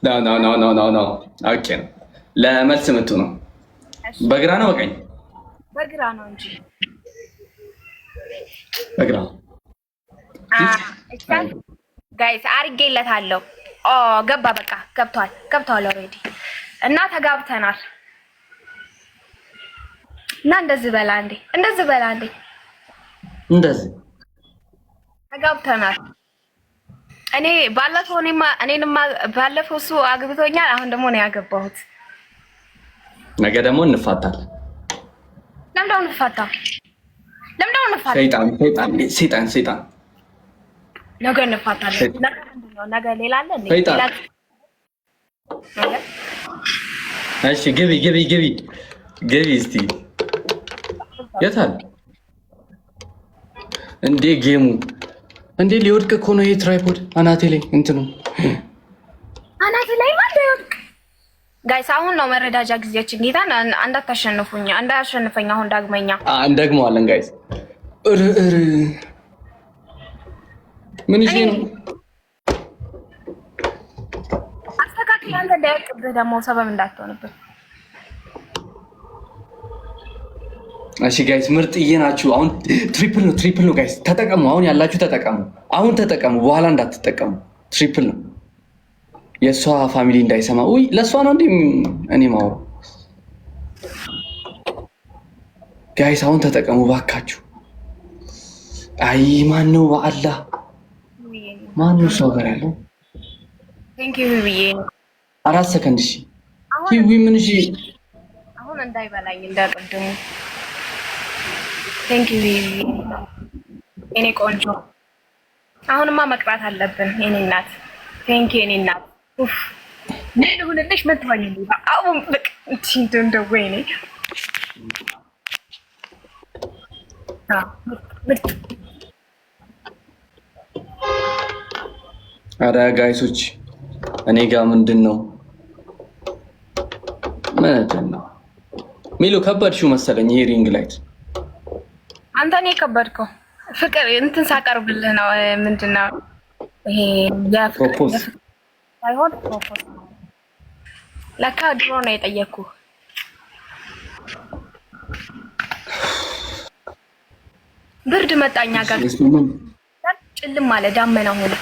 ኖ ኦኬ ነው ለመልስ ምቱ ነው በግራ ነው በቀኝ በግራ ነው እንጂ በግራ ጋይስ አርጌለታለሁ ገባ በቃ ገብቷል ኦሬዲ እና ተጋብተናል እና እንደዚህ በላ እንዴ እንደዚህ ተጋብተናል እኔ ባለፈው እሱ አግብቶኛል አሁን ደግሞ ነው ያገባሁት ነገ ደግሞ እንፋታለን ለምንድነው እንፋታ ሰይጣን ነገ እንፋታለን ነገ ሌላ አለ እንዴ ሌላ እሺ ግቢ እስቲ የታል እንዴ ጌሙ እንዴ ሊወድቅ እኮ ነው የትራይፖድ አናቴ ላይ እንትኑ አናቴ ላይ ማለት ይወድቅ ጋይስ አሁን ነው መረዳጃ ጊዜያችን ጌታ እንዳያሸንፈኝ አሁን ዳግመኛ እንደግመዋለን ጋይስ ምን ይሄ ነው አስተካክል አንተ እንዳይወድቅብህ ደግሞ ሰበብ እንዳትሆንብህ እሺ ጋይስ ምርጥዬ ናችሁ አሁን ትሪፕል ነው ጋይስ ተጠቀሙ አሁን ያላችሁ ተጠቀሙ በኋላ እንዳትጠቀሙ ትሪፕል ነው የሷ ፋሚሊ እንዳይሰማ ለሷ ነው እንዴ እኔ ማውሩ ጋይስ አሁን ተጠቀሙ ባካችሁ አይ ማን ነው በአላህ ማን ነው ሰው ጋር ያለው ቴንክ ዩ ብዬ 4 ሰከንድ እሺ ሂዊ ምን እሺ አሁን እንዳይበላኝ እንዳቀደሙ ቴንክ ዩ እኔ ቆንጆ አሁንማ መቅራት አለብን የኔ እናት ቴንክ ዩ የኔ እናት ኡፍ ምን ልሁንልሽ ምን ትሆኚልኝ አሁን በቃ እንደው ወይኔ አረ ጋይሶች እኔ ጋር ምንድነው ሚሉ ከበድሽው መሰለኝ ይሄ ሪንግ ላይት አንተ እኔ ከበድከው ፍቅር እንትን ሳቀርብልህ ነው ምንድነው ይሄ ፕሮፖዝ አይሆን ፕሮፖዝ ለካ ድሮ ነው የጠየኩህ ብርድ መጣኛ ጋር ጭልም አለ ዳመና ሆነ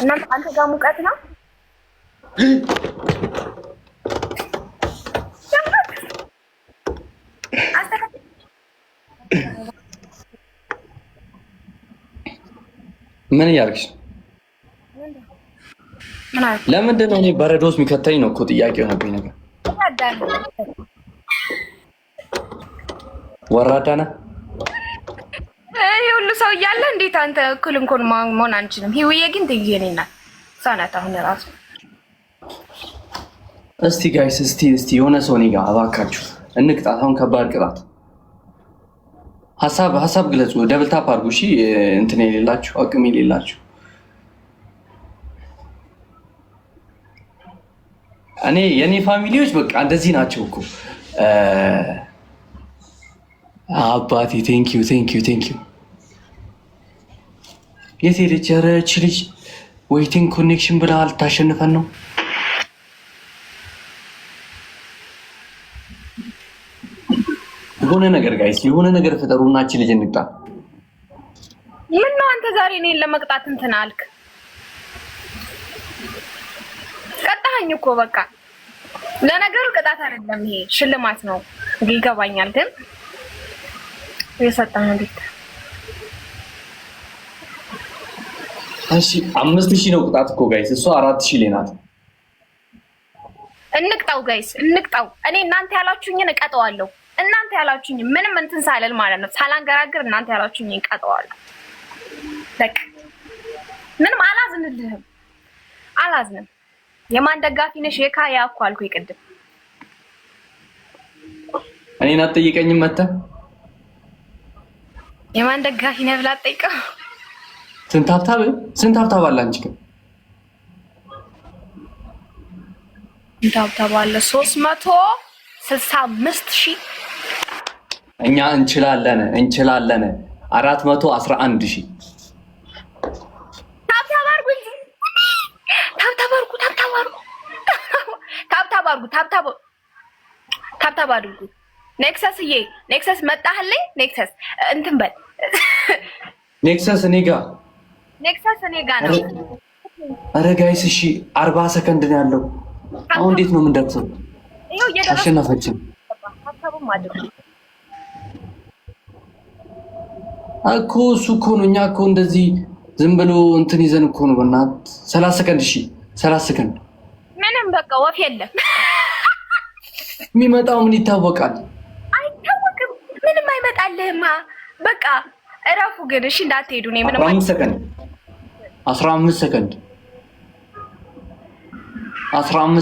እና አንተ ጋር ሙቀት ነው ምን ያርክሽ ለምንድን ነው እኔ በረዶስ የሚከተኝ ነው እኮ ጥያቄው ነበር ነገር ወራዳና ሁሉ ሰው እያለ እንዴት አንተ እኩል እንኳን መሆን አንችልም ሂውዬ ግን ትይኔና ሳናት አሁን ራሱ እስቲ ጋይስ እስቲ የሆነ ሰው እኔ ጋር እባካችሁ እንቅጣት አሁን ከባድ ቅጣት ሐሳብ ግለጹ ደብል ታፕ አድርጉ እሺ እንትን የሌላችሁ አቅም የሌላችሁ የኔ ፋሚሊዎች በቃ እንደዚህ ናቸው እኮ አባቴ ቴንክ ዩ የት ሄደች ያረች ልጅ ዌይቲንግ ኮኔክሽን ብላ አልታሸንፈን ነው የሆነ ነገር ጋይስ የሆነ ነገር ፍጠሩናች ልጅ እንቅጣ ምን ነው አንተ ዛሬ እኔን ለመቅጣት እንትን አልክ ቀጣኸኝ እኮ በቃ ለነገሩ ቅጣት አይደለም ይሄ ሽልማት ነው ይገባኛል ግን የሰጠን እንዴት እሺ 5000 ነው ቅጣት እኮ ጋይስ እሷ 4000 ላይ ናት እንቅጣው ጋይስ እንቅጣው እኔ እናንተ ያላችሁኝን እቀጣዋለሁ እናንተ ያላችሁኝ ምንም እንትን ሳልል ማለት ነው ሳላንገራግር እናንተ ያላችሁኝ እቀጣዋለሁ በቃ ምንም አላዝንም የማን ደጋፊ ነሽ የካ ያኩ አልኩ ይቀድም እኔን አትጠይቀኝም መጣ የማን ደጋፊ ነህ ብላ ጠይቀው ስንት ሀብታብ አለ አንቺ ግን ስንት ሀብታብ አለ 365000 እኛ እንችላለን 411000 አድርጉ። ታብታብ አድርጉ። ኔክሰስ መጣህልኝ። ኔክሰስ እንትን በል ኔክሰስ እኔ ጋ ነው። ኧረ ጋይስ እሺ 40 ሰከንድ ነው ያለው። አሁን እንዴት ነው የምንደርሰው? አሸነፈችን እኮ እሱ እኮ ነው። እኛ እኮ እንደዚህ ዝም ብሎ እንትን ይዘን እኮ ነው። በእናትህ 30 ሰከንድ። እሺ 30 ሰከንድ ምንም በቃ ወፍ የለም። የሚመጣው ምን ይታወቃል? አይታወቅም። ምንም አይመጣልህማ። በቃ እረፉ ግን እሺ፣ እንዳትሄዱ። እኔ ምንም 15 ሰከንድ 15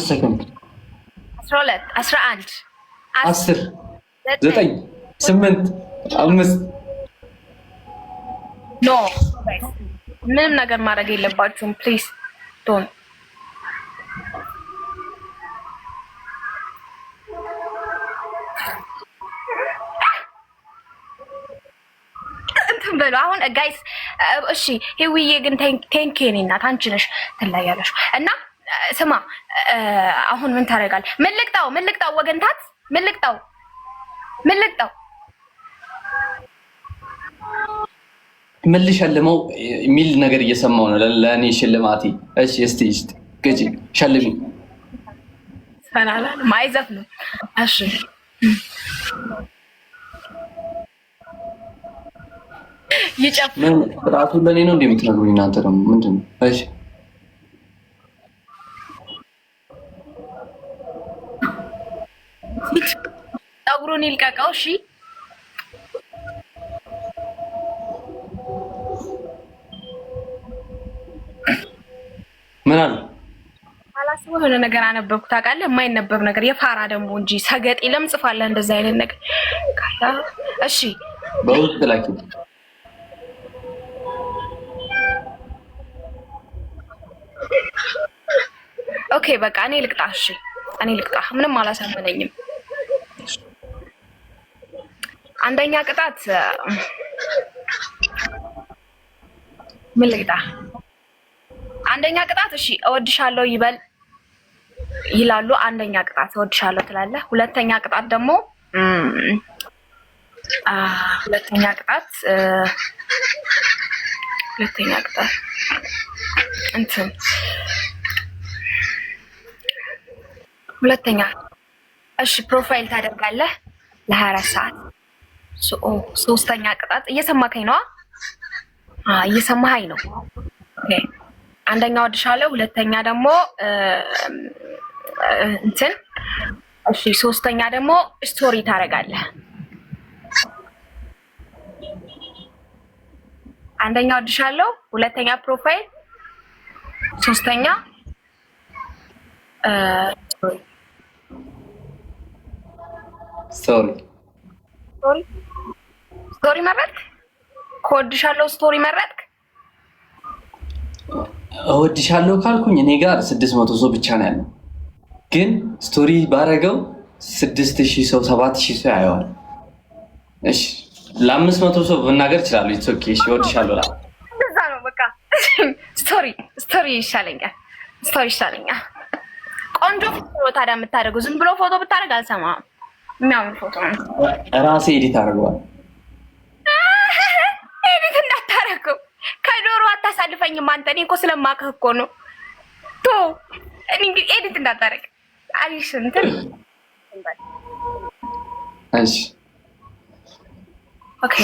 ሰከንድ 12 11 10 9 8 5 ኖ ምንም ነገር ማድረግ የለባችሁም። ፕሊዝ ዶንት እንትን በሉ አሁን ጋይስ። እሺ ሄዊዬ ግን ቴንክ ዩ እናት አንቺ ነሽ ትለያለሽ። እና ስማ አሁን ምን ታደርጋለህ? ምን ልቅጣው ወገንታት ምን ልቅጣው ምን ልሸልመው የሚል ነገር እየሰማው ነው። ለእኔ ሽልማቴ። እሺ እስቲ ግጪ ሸልሚ። ሰላላ ማይዘፍ ነው። እሺ ምን ራሱ ለእኔ ነው እንደምትነግሩኝ እናንተ ደግሞ ምንድን ነው? እሺ ጠጉሩን ይልቀቀው። እሺ ምን አለ? አላስበው የሆነ ነገር አነበብኩ ታውቃለህ? የማይነበብ ነገር የፋራ ደግሞ እንጂ ሰገጤ ለምን ጽፋለህ እንደዛ አይነት ነገር? እሺ በውስጥ ላኪ። ኦኬ በቃ እኔ ልቅጣ። እሺ እኔ ልቅጣ። ምንም አላሳመነኝም። አንደኛ ቅጣት ምን ልቅጣ? አንደኛ ቅጣት እሺ እወድሻለሁ ይላሉ። አንደኛ ቅጣት እወድሻለሁ ትላለህ። ሁለተኛ ቅጣት ደግሞ እንትን ሁለተኛ እሺ ፕሮፋይል ታደርጋለህ ለ24 ሰዓት። ሶስተኛ ቅጣት እየሰማከኝ ነው? እየሰማኸኝ ነው? ኦኬ አንደኛ እወድሻለሁ፣ ሁለተኛ ደግሞ እንትን እሺ፣ ሶስተኛ ደግሞ ስቶሪ ታደርጋለህ። አንደኛ እወድሻለሁ፣ ሁለተኛ ፕሮፋይል፣ ሶስተኛ ስቶሪ መረጥክ? ከወድሻለሁ ስቶሪ መረጥክ? እወድሻለሁ ካልኩኝ እኔ ጋር 600 ሰው ብቻ ነው ያለው። ግን ስቶሪ ባረገው 6000 ሰው 7000 ሰው ያየዋል። እሺ ለ500 ሰው ብናገር ይችላል። ኢትስ ኦኬ። እሺ እወድሻለሁ ላ እንደዛ ነው በቃ። ስቶሪ ይሻለኛል። ቆንጆ ፎቶ ታዲያ የምታደርገው ዝም ብሎ ፎቶ ብታደርግ አልሰማም። የሚያምር ፎቶ ነው። ራሴ ኤዲት አደርገዋል። ኤዲት እንዳታረገው ከዶሮ አታሳልፈኝም አንተ። እኔ እኮ ስለማውቅህ እኮ ነው። እኔ እንግዲህ ኤዲት እንዳታረግ አሪፍ እንትን። እሺ ኦኬ